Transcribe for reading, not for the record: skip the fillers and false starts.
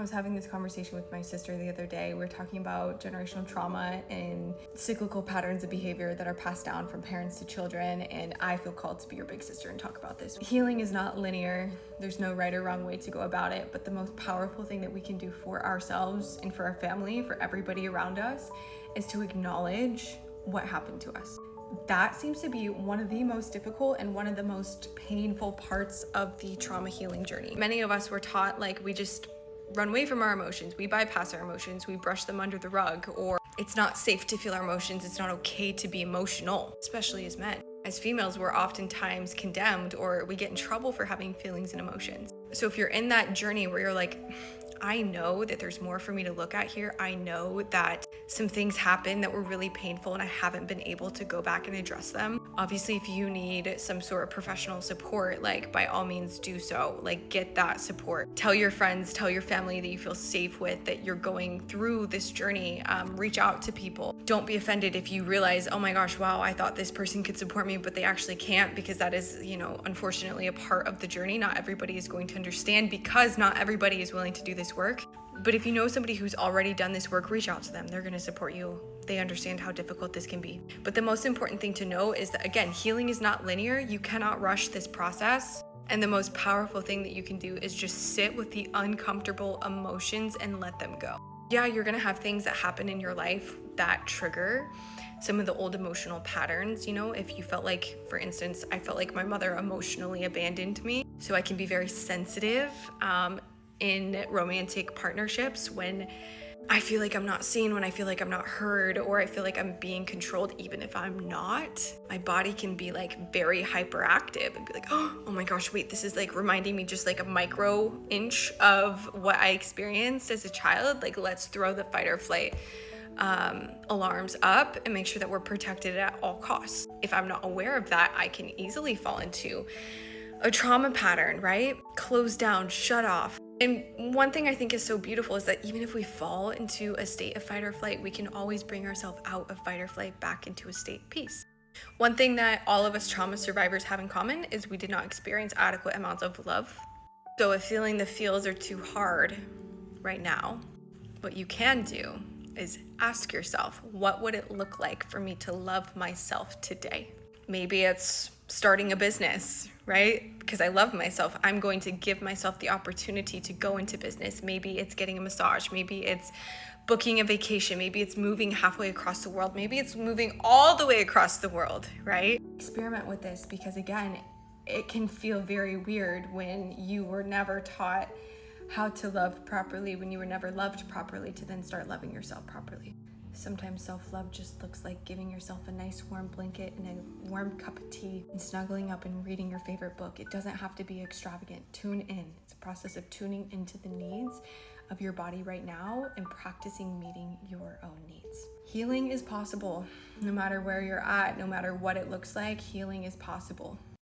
I was having this conversation with my sister the other day. We were talking about generational trauma and cyclical patterns of behavior that are passed down from parents to children, and I feel called to be your big sister and talk about this. Healing is not linear. There's no right or wrong way to go about it, but the most powerful thing that we can do for ourselves and for our family, for everybody around us, is to acknowledge what happened to us. That seems to be one of the most difficult and one of the most painful parts of the trauma healing journey. Many of us were taught like we just run away from our emotions, we bypass our emotions, we brush them under the rug, or it's not safe to feel our emotions, it's not okay to be emotional, especially as men. As females, we're oftentimes condemned or we get in trouble for having feelings and emotions. So if you're in that journey where you're like, I know that there's more for me to look at here. I know that some things happened that were really painful and I haven't been able to go back and address them. Obviously, if you need some sort of professional support, like by all means do so, like get that support. Tell your friends, tell your family that you feel safe with, that you're going through this journey. Reach out to people. Don't be offended if you realize, oh my gosh, wow, I thought this person could support me, but they actually can't, because that is, unfortunately a part of the journey. Not everybody is going to understand because not everybody is willing to do this work. But if you know somebody who's already done this work, reach out to them. They're going to support you. They understand how difficult this can be. But the most important thing to know is that, again, healing is not linear. You cannot rush this process. And the most powerful thing that you can do is just sit with the uncomfortable emotions and let them go. Yeah, you're going to have things that happen in your life that trigger some of the old emotional patterns. If you felt like, for instance, I felt like my mother emotionally abandoned me. So I can be very sensitive in romantic partnerships when I feel like I'm not seen, when I feel like I'm not heard, or I feel like I'm being controlled even if I'm not. My body can be like very hyperactive and be like, oh my gosh, wait, this is like reminding me just like a micro inch of what I experienced as a child. Like, let's throw the fight or flight alarms up and make sure that we're protected at all costs. If I'm not aware of that, I can easily fall into a trauma pattern, right? Close down, shut off. And one thing I think is so beautiful is that even if we fall into a state of fight or flight, we can always bring ourselves out of fight or flight back into a state of peace. One thing that all of us trauma survivors have in common is we did not experience adequate amounts of love. So if feeling the feels are too hard right now, what you can do is ask yourself, what would it look like for me to love myself today? Maybe it's starting a business, right? Because I love myself. I'm going to give myself the opportunity to go into business. Maybe it's getting a massage. Maybe it's booking a vacation. Maybe it's moving halfway across the world. Maybe it's moving all the way across the world, right? Experiment with this, because again, it can feel very weird when you were never taught how to love properly, when you were never loved properly, to then start loving yourself properly. Sometimes self-love just looks like giving yourself a nice warm blanket and a warm cup of tea and snuggling up and reading your favorite book. It doesn't have to be extravagant. Tune in. It's a process of tuning into the needs of your body right now and practicing meeting your own needs. Healing is possible. No matter where you're at, no matter what it looks like, healing is possible.